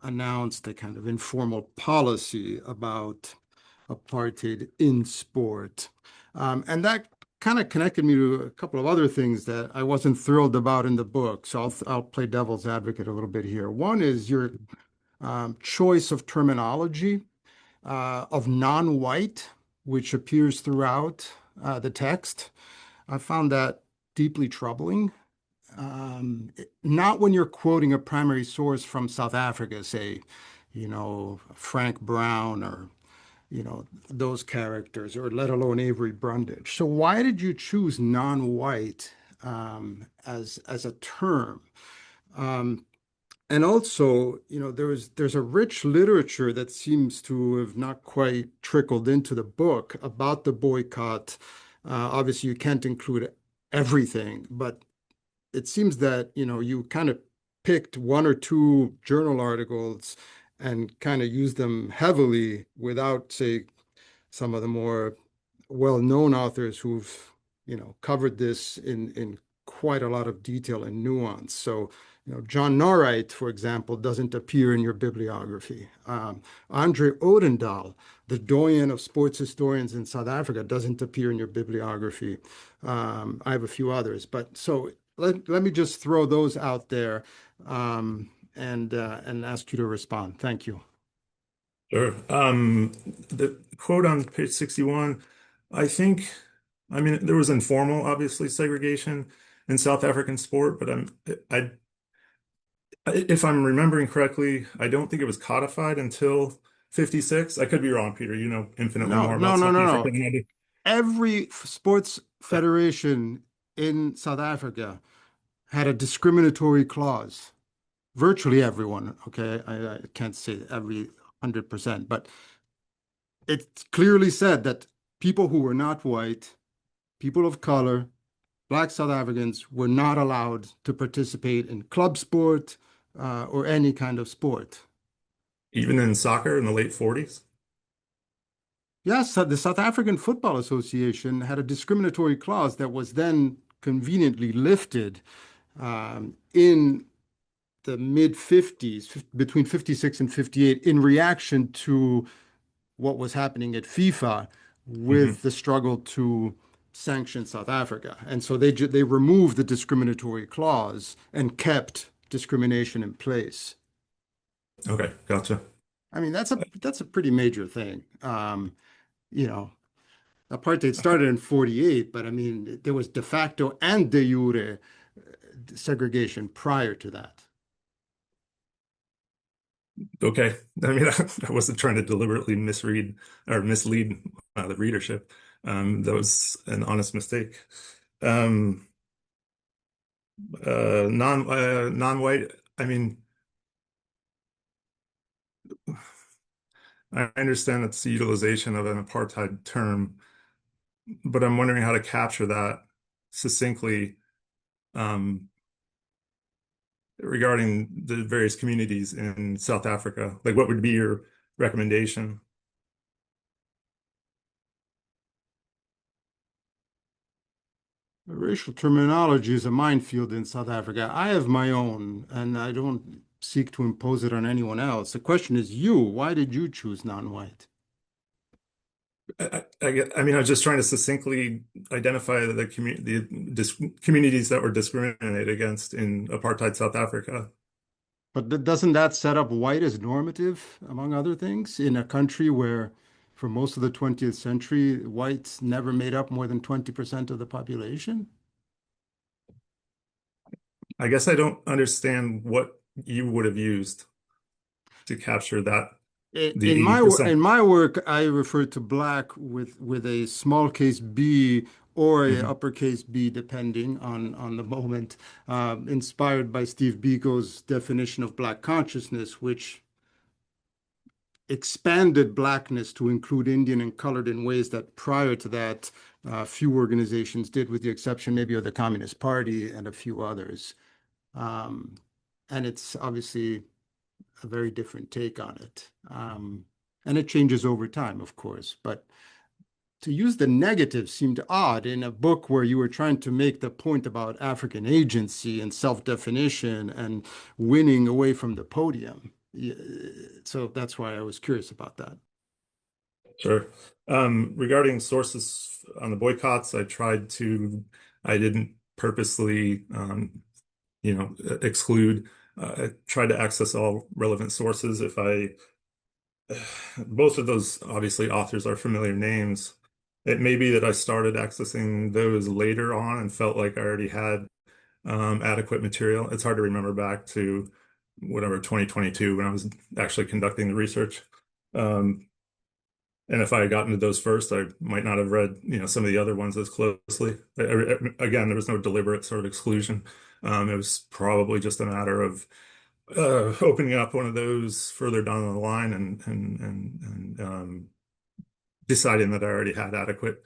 announced a kind of informal policy about apartheid in sport. And that kind of connected me to a couple of other things that I wasn't thrilled about in the book. So I'll play devil's advocate a little bit here. One is your choice of terminology of non-white, which appears throughout the text. I found that deeply troubling. Not when you're quoting a primary source from South Africa, say, Frank Brown or, those characters, or let alone Avery Brundage. So why did you choose non-white as a term? And also, there's a rich literature that seems to have not quite trickled into the book about the boycott. Obviously, you can't include everything, but it seems that, you kind of picked one or two journal articles and kind of used them heavily without, say, some of the more well-known authors who've, covered this in quite a lot of detail and nuance. So, John Norright, for example, doesn't appear in your bibliography. Andre Odendaal, the doyen of sports historians in South Africa, doesn't appear in your bibliography. I have a few others, but so let me just throw those out there. and ask you to respond. Thank you. Sure. The quote on page 61, I think, I mean, there was informal, obviously, segregation in South African sport, but I, if I'm remembering correctly, I don't think it was codified until 56. I could be wrong, Peter. You know infinitely No, more no, about no, South no, Africa no. than I do. Every sports federation in South Africa had a discriminatory clause. Virtually everyone, okay? I can't say every 100%, but it clearly said that people who were not white, people of color, Black South Africans were not allowed to participate in club sport or any kind of sport. Even in soccer in the late 40s. Yes, the South African Football Association had a discriminatory clause that was then conveniently lifted in the mid 50s, between 56 and 58, in reaction to what was happening at FIFA with Hmm. the struggle to sanction South Africa. And so they removed the discriminatory clause and kept discrimination in place. Okay, gotcha. I mean, that's a pretty major thing. You know, apartheid started in 48, but I mean, there was de facto and de jure segregation prior to that. Okay. I mean, I wasn't trying to deliberately misread or mislead the readership. That was an honest mistake. Um, non-white. I mean, I understand that's the utilization of an apartheid term, but I'm wondering how to capture that succinctly um, regarding the various communities in South Africa. Like, what would be your recommendation? Racial terminology is a minefield in South Africa. I have my own, and I don't seek to impose it on anyone else. The question is you. Why did you choose non-white? I mean, I was just trying to succinctly identify communities that were discriminated against in apartheid South Africa. But doesn't that set up white as normative, among other things, in a country where, for most of the 20th century, whites never made up more than 20% of the population? I guess I don't understand what you would have used to capture that, the In my 80%. in my work, I refer to black with a small case B or a Mhm. uppercase B, depending on the moment, inspired by Steve Biko's definition of black consciousness, which expanded blackness to include Indian and colored in ways that prior to that, few organizations did, with the exception maybe of the Communist Party and a few others. Um, and it's obviously a very different take on it. And it changes over time, of course. But to use the negative seemed odd in a book where you were trying to make the point about African agency and self-definition and winning away from the podium. So that's why I was curious about that. Sure. Regarding sources on the boycotts, I didn't purposely, exclude. I tried to access all relevant sources. Both of those obviously authors are familiar names. It may be that I started accessing those later on and felt like I already had adequate material. It's hard to remember back to whatever 2022 when I was actually conducting the research. Um, and if I had gotten to those first, I might not have read, some of the other ones as closely. Again, there was no deliberate sort of exclusion. It was probably just a matter of opening up one of those further down the line and deciding that I already had adequate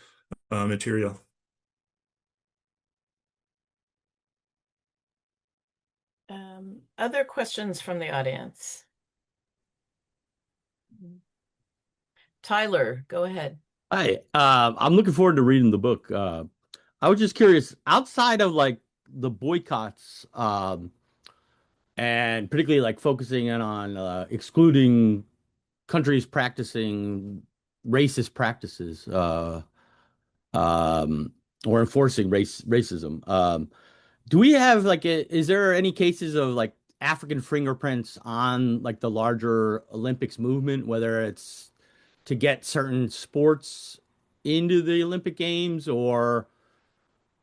material. Other questions from the audience? Tyler, go ahead. Hi, I'm looking forward to reading the book. I was just curious, outside of like the boycotts, and particularly like focusing in on excluding countries practicing racist practices, um, or enforcing racism. Do we have like is there any cases of like African fingerprints on like the larger Olympics movement, whether it's to get certain sports into the Olympic Games or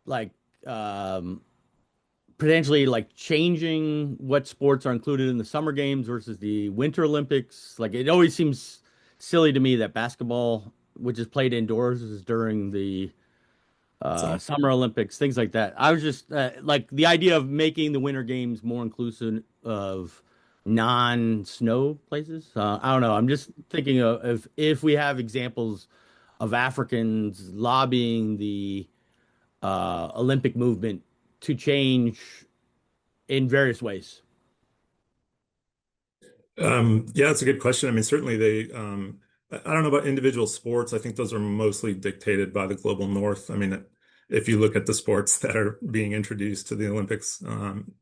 like um, potentially like changing what sports are included in the Summer Games versus the Winter Olympics. Like it always seems silly to me that basketball, which is played indoors, is during the So, Summer Olympics, things like that. I was just like the idea of making the Winter Games more inclusive of non-snow places. I don't know. I'm just thinking of if we have examples of Africans lobbying the Olympic movement to change in various ways. yeah, it's a good question. I mean, certainly I don't know about individual sports. I think those are mostly dictated by the global north. I mean, if you look at the sports that are being introduced to the Olympics,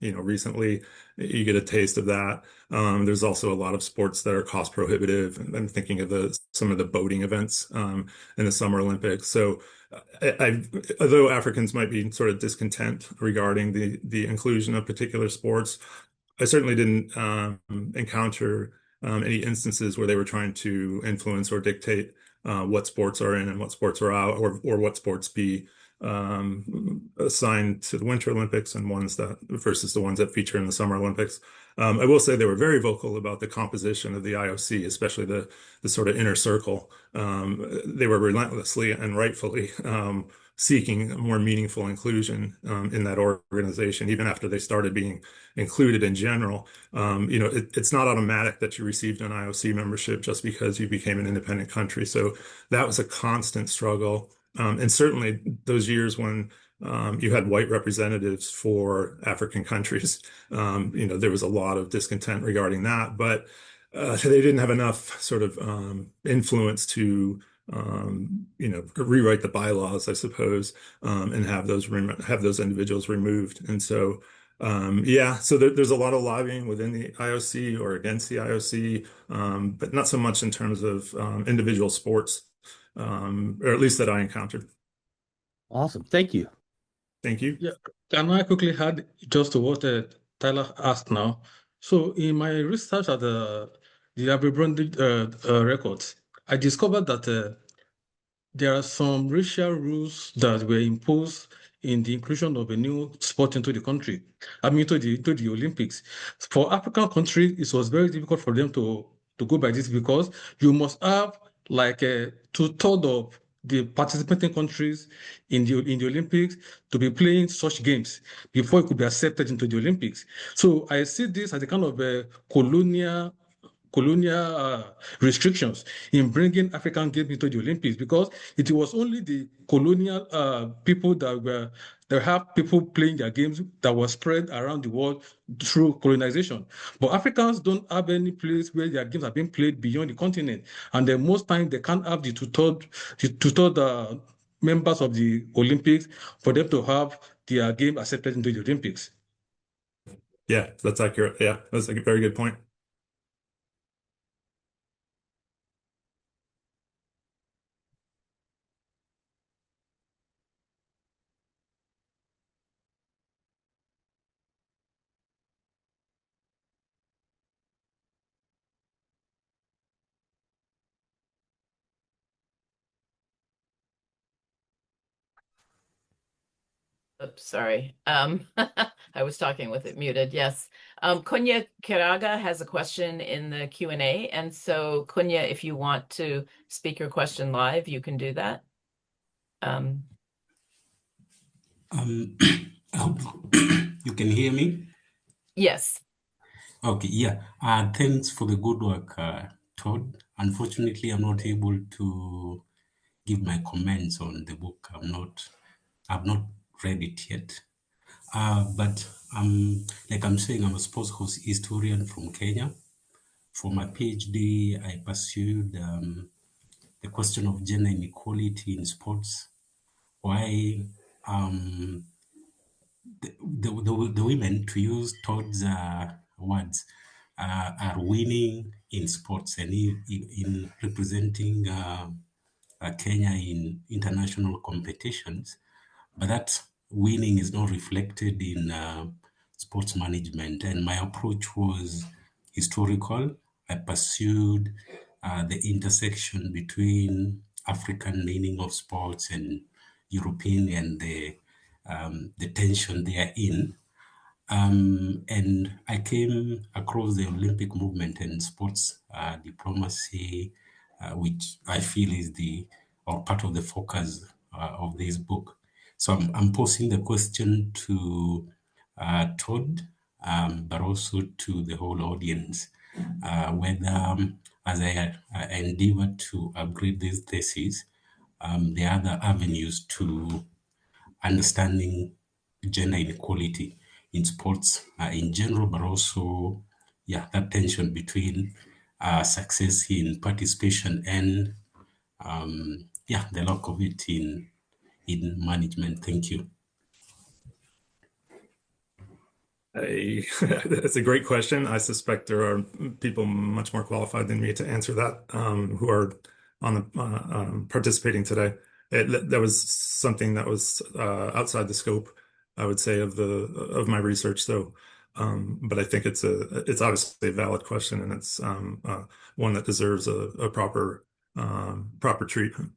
recently, you get a taste of that. There's also a lot of sports that are cost prohibitive. I'm thinking of some of the boating events, in the Summer Olympics. So, although Africans might be sort of discontent regarding the inclusion of particular sports, I certainly didn't encounter any instances where they were trying to influence or dictate what sports are in and what sports are out, or what sports be assigned to the Winter Olympics and ones that versus the ones that feature in the Summer Olympics. I will say they were very vocal about the composition of the IOC, especially the sort of inner circle. They were relentlessly and rightfully seeking a more meaningful inclusion in that organization, even after they started being included in general. It's not automatic that you received an IOC membership just because you became an independent country. So that was a constant struggle. And certainly those years when you had white representatives for African countries, there was a lot of discontent regarding that, but they didn't have enough sort of influence to rewrite the bylaws, I suppose, and have those individuals removed. And so, yeah, so there's a lot of lobbying within the IOC or against the IOC, but not so much in terms of individual sports, or at least that I encountered. Awesome. Thank you. Thank you. Yeah, can I quickly add just to what Tyler asked now? So in my research at the Abercrombie records, I discovered that there are some racial rules that were imposed in the inclusion of a new sport into the country, I mean, to the Olympics. For African countries, it was very difficult for them to go by this because you must have like two-thirds of the participating countries in the Olympics to be playing such games before it could be accepted into the Olympics. So I see this as a kind of a colonial restrictions in bringing African games into the Olympics because it was only the colonial people that have people playing their games that were spread around the world through colonization. But Africans don't have any place where their games are being played beyond the continent, and then most times they can't have the two-third members of the Olympics for them to have their game accepted into the Olympics. Yeah, that's accurate. Yeah, that's a very good point. Oops, sorry. I was talking with it muted. Yes. Kunya Kiraga has a question in the Q&A. And so, Kunya, if you want to speak your question live, you can do that. I hope you can hear me. Yes. Okay, yeah. Thanks for the good work, Todd. Unfortunately, I'm not able to give my comments on the book. I've not read it yet. But like I'm saying, I'm a sports historian from Kenya. For my PhD, I pursued the question of gender inequality in sports. Why the women, to use Todd's words, are winning in sports and in representing Kenya in international competitions, but that winning is not reflected in sports management, and my approach was historical. I pursued the intersection between African meaning of sports and European, and the tension they are in. And I came across the Olympic movement and sports diplomacy, which I feel is or part of the focus of this book. So I'm posing the question to Todd, but also to the whole audience, whether, as I endeavor to upgrade this thesis, there are other avenues to understanding gender inequality in sports in general, but also, that tension between success in participation and, the lack of it in management. Thank you. That's a great question. I suspect there are people much more qualified than me to answer that, who are on the participating today. That was something that was outside the scope, I would say, of my research. So, but I think it's obviously a valid question, and it's one that deserves a proper treatment.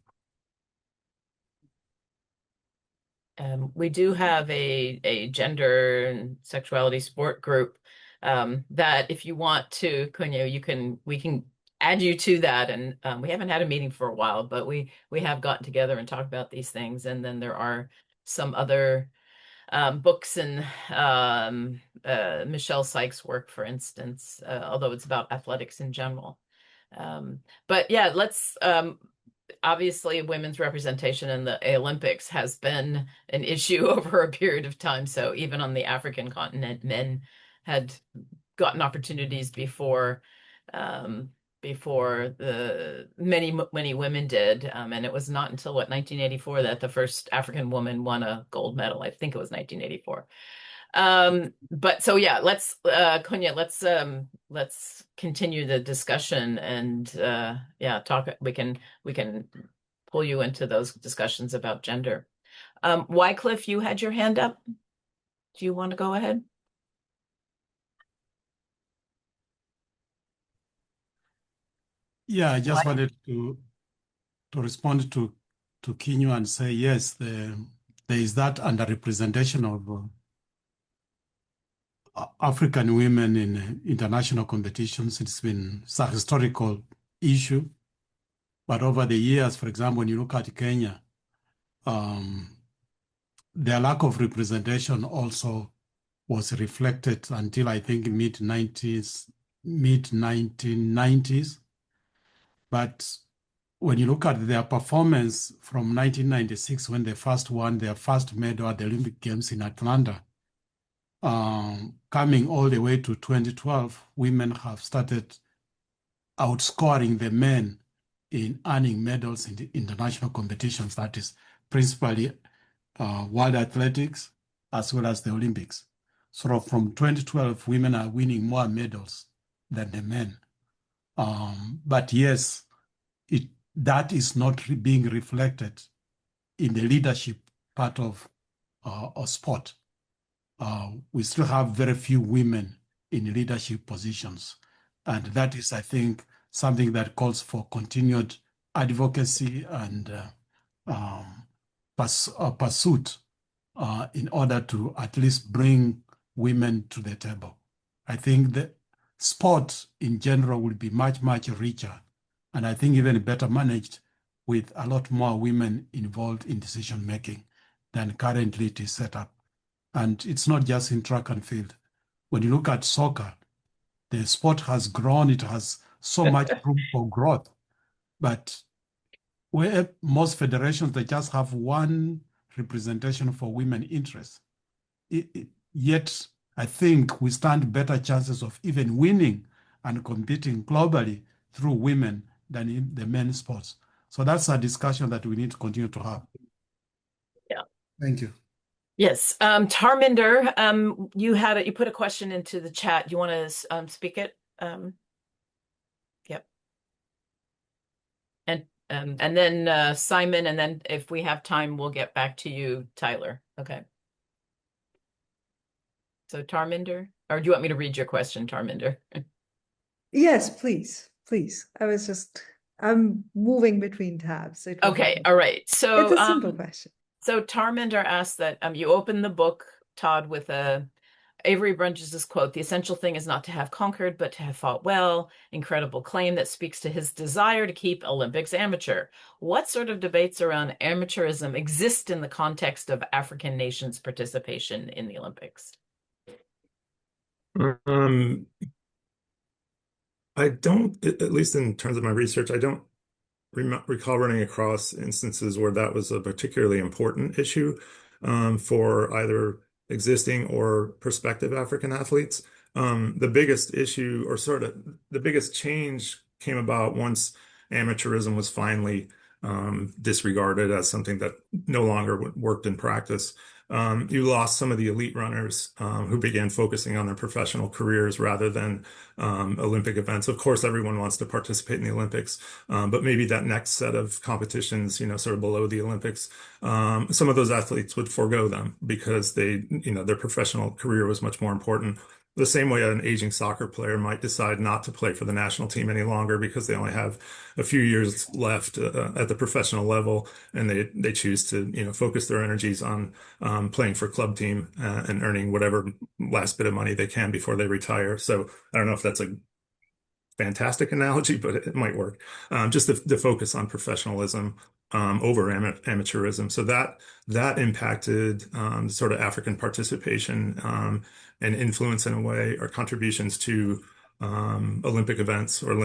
We do have a gender and sexuality sport group that, if you want to, Cunha, we can add you to that. And we haven't had a meeting for a while, but we have gotten together and talked about these things. And then there are some other books and Michelle Sykes' work, for instance, although it's about athletics in general. But yeah, let's obviously, women's representation in the Olympics has been an issue over a period of time. So even on the African continent, men had gotten opportunities before the many women did. And it was not until 1984 that the first African woman won a gold medal. I think it was 1984. But so yeah, let's Cunha, let's continue the discussion and talk. We can pull you into those discussions about gender. Wycliffe, you had your hand up. Do you want to go ahead? Yeah, I just wanted to respond to Kinyo and say yes, there is that underrepresentation of African women in international competitions. It's been a historical issue. But over the years, for example, when you look at Kenya, their lack of representation also was reflected until I think mid-1990s. But when you look at their performance from 1996, when they first won their first medal at the Olympic Games in Atlanta, coming all the way to 2012, women have started outscoring the men in earning medals in the international competitions, that is principally World Athletics as well as the Olympics. So from 2012, women are winning more medals than the men. But yes, that is not being reflected in the leadership part of sport. We still have very few women in leadership positions. And that is, I think, something that calls for continued advocacy and pursuit in order to at least bring women to the table. I think that sport in general will be much, much richer, and I think even better managed with a lot more women involved in decision making than currently it is set up. And it's not just in track and field. When you look at soccer, the sport has grown, it has so much room for growth. But where most federations, they just have one representation for women interests. Yet, I think we stand better chances of even winning and competing globally through women than in the men's sports. So that's a discussion that we need to continue to have. Yeah. Thank you. Yes. Tarminder, you put a question into the chat. You want to speak it? Yep. And then Simon, and then if we have time, we'll get back to you, Tyler. Okay. So Tarminder, or do you want me to read your question, Tarminder? Yes, please, please. I'm moving between tabs. It would Okay, help. all right. It's a simple question. So Tarminder asked that you open the book, Todd, with Avery Brunges' quote, "The essential thing is not to have conquered, but to have fought well." Incredible claim that speaks to his desire to keep Olympics amateur. What sort of debates around amateurism exist in the context of African nations' participation in the Olympics? I don't, at least in terms of my research, I don't recall running across instances where that was a particularly important issue for either existing or prospective African athletes. The biggest issue, or sort of the biggest change, came about once amateurism was finally disregarded as something that no longer worked in practice. You lost some of the elite runners who began focusing on their professional careers rather than Olympic events. Of course, everyone wants to participate in the Olympics, but maybe that next set of competitions, sort of below the Olympics, some of those athletes would forego them because their professional career was much more important. The same way an aging soccer player might decide not to play for the national team any longer because they only have a few years left at the professional level, and they choose to focus their energies on playing for club team and earning whatever last bit of money they can before they retire. So I don't know if that's a fantastic analogy, but it might work. Just the focus on professionalism over amateurism. So that impacted sort of African participation and influence in a way, or contributions to Olympic events or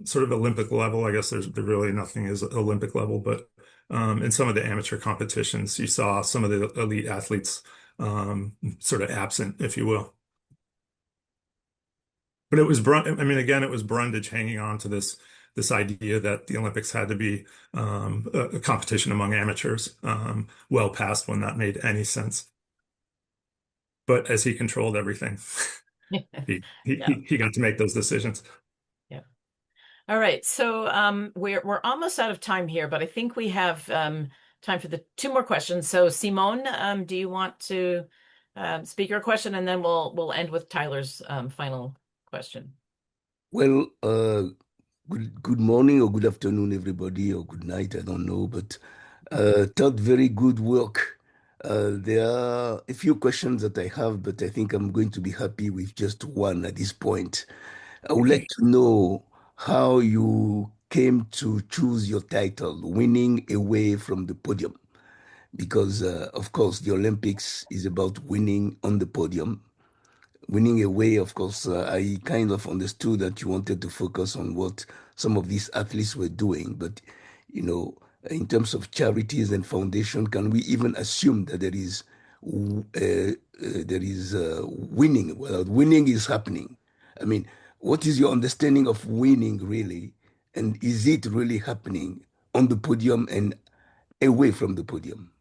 sort of Olympic level. I guess there really nothing is Olympic level, but in some of the amateur competitions, you saw some of the elite athletes sort of absent, if you will. But it was again, it was Brundage hanging on to this idea that the Olympics had to be a competition among amateurs, well past when that made any sense. But as he controlled everything, he got to make those decisions. Yeah. All right. So we're almost out of time here, but I think we have time for the two more questions. So Simone, do you want to speak your question, and then we'll end with Tyler's final question. Well, good morning or good afternoon, everybody, or good night. I don't know, but Todd, very good work. There are a few questions that I have, but I think I'm going to be happy with just one at this point. I would like to know how you came to choose your title, Winning Away from the Podium, because, of course, the Olympics is about winning on the podium. Winning away, of course, I kind of understood that you wanted to focus on what some of these athletes were doing. But, in terms of charities and foundation, can we even assume that winning? Well, winning is happening. I mean, what is your understanding of winning really? And is it really happening on the podium and away from the podium?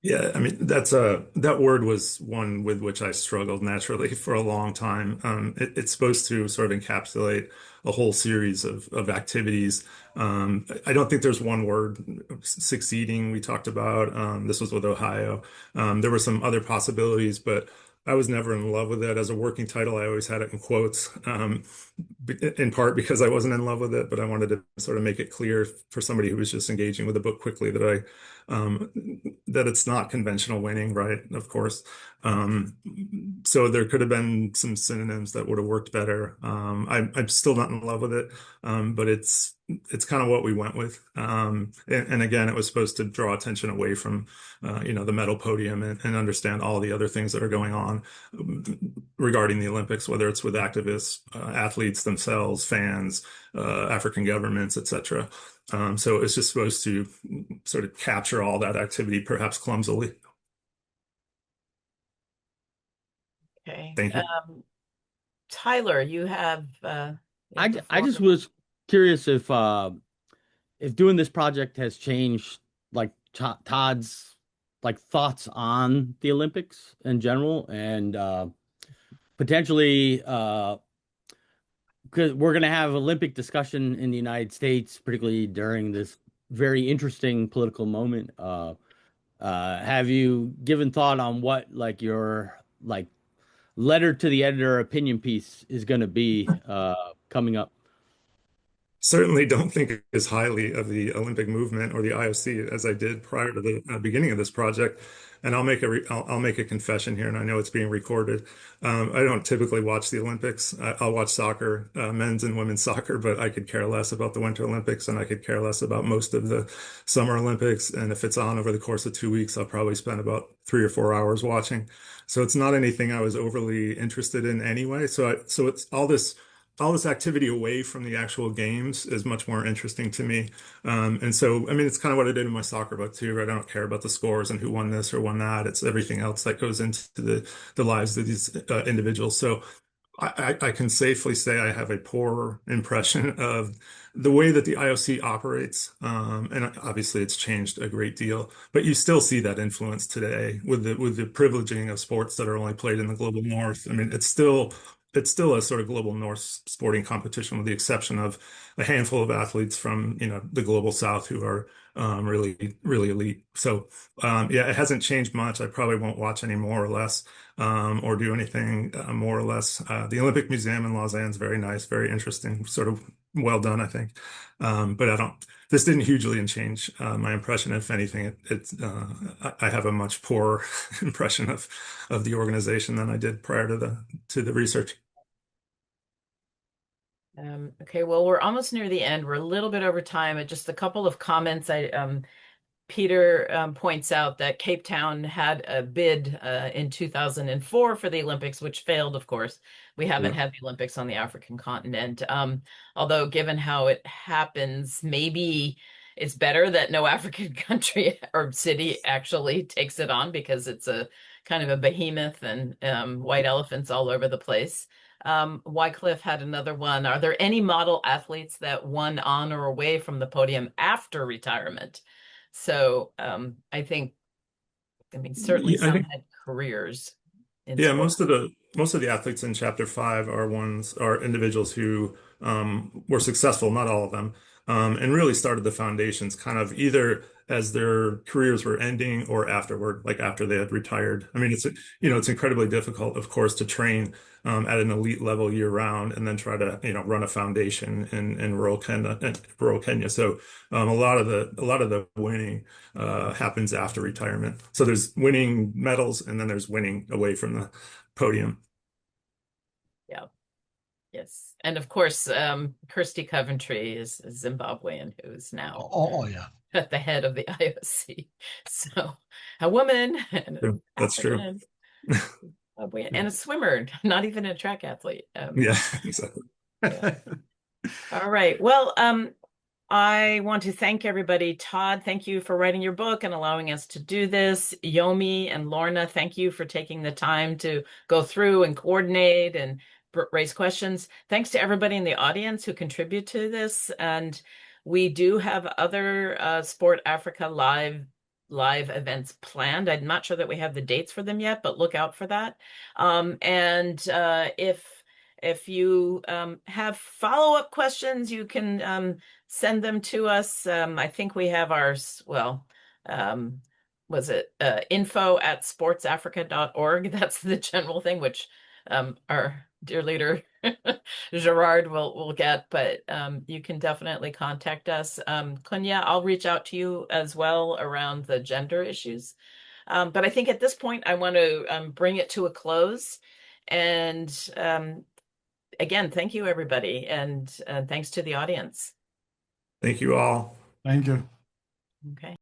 Yeah, that word was one with which I struggled naturally for a long time. It's supposed to sort of encapsulate a whole series of activities. I don't think there's one word. Succeeding, we talked about. This was with Ohio. There were some other possibilities, but I was never in love with it. As a working title, I always had it in quotes, in part because I wasn't in love with it, but I wanted to sort of make it clear for somebody who was just engaging with the book quickly that it's not conventional winning, right? Of course. So there could have been some synonyms that would have worked better. I'm still not in love with it, but it's kind of what we went with. And again, it was supposed to draw attention away from, the medal podium and understand all the other things that are going on regarding the Olympics, whether it's with activists, athletes themselves, fans, African governments, etc. So it's just supposed to sort of capture all that activity, perhaps clumsily. Okay. Thank you. Tyler, you have I just was curious if doing this project has changed like Todd's like thoughts on the Olympics in general, and potentially because we're going to have Olympic discussion in the United States, particularly during this very interesting political moment. Have you given thought on what like your like letter to the editor opinion piece is going to be coming up? Certainly don't think as highly of the Olympic movement or the IOC as I did prior to the beginning of this project. And I'll make a confession here, and I know it's being recorded. I don't typically watch the Olympics. I'll watch soccer, men's and women's soccer, but I could care less about the Winter Olympics, and I could care less about most of the Summer Olympics. And if it's on over the course of 2 weeks, I'll probably spend about 3 or 4 hours watching. So it's not anything I was overly interested in anyway. So it's all this activity away from the actual games is much more interesting to me. And so, I mean, it's kind of what I did in my soccer book too, right? I don't care about the scores and who won this or won that. It's everything else that goes into the lives of these individuals. So I can safely say I have a poor impression of the way that the IOC operates. And obviously it's changed a great deal, but you still see that influence today with the privileging of sports that are only played in the global north. I mean, it's still a sort of global north sporting competition with the exception of a handful of athletes from, the global south who are really, really elite. So yeah, it hasn't changed much. I probably won't watch any more or less or do anything more or less. The Olympic Museum in Lausanne is very nice, very interesting, sort of well done, I think. But this didn't hugely change my impression. If anything, I have a much poorer impression of the organization than I did prior to the research. Okay, well, we're almost near the end. We're a little bit over time. Just a couple of comments. Peter points out that Cape Town had a bid in 2004 for the Olympics, which failed, of course. We haven't had the Olympics on the African continent. Although given how it happens, maybe it's better that no African country or city actually takes it on because it's a kind of a behemoth and white elephants all over the place. Wycliffe had another one. Are there any model athletes that won on or away from the podium after retirement? So I mean, certainly some had careers in Yeah, sports. most of the athletes in chapter 5 are individuals who were successful, not all of them, and really started the foundations kind of either as their careers were ending or afterward, like after they had retired. I mean, it's incredibly difficult, of course, to train at an elite level year round and then try to run a foundation in rural Kenya. So a lot of the winning happens after retirement. So there's winning medals and then there's winning away from the podium. Yeah. Yes. And of course, Kirsty Coventry is a Zimbabwean who's now Yeah, at the head of the IOC. So a woman and an That's African, and a swimmer, not even a track athlete. Yeah, exactly. Yeah. All right. Well, I want to thank everybody. Todd, thank you for writing your book and allowing us to do this. Yomi and Lorna, thank you for taking the time to go through and coordinate and raise questions. Thanks to everybody in the audience who contribute to this. And we do have other Sport Africa live events planned. I'm not sure that we have the dates for them yet, but look out for that. If you have follow-up questions, you can send them to us. I think we have ours, was it info@sportsafrica.org? That's the general thing, which our dear leader Gerard will get, but you can definitely contact us. Kunya, I'll reach out to you as well around the gender issues. But I think at this point, I want to bring it to a close. And again, thank you, everybody. And thanks to the audience. Thank you all. thank you. Okay.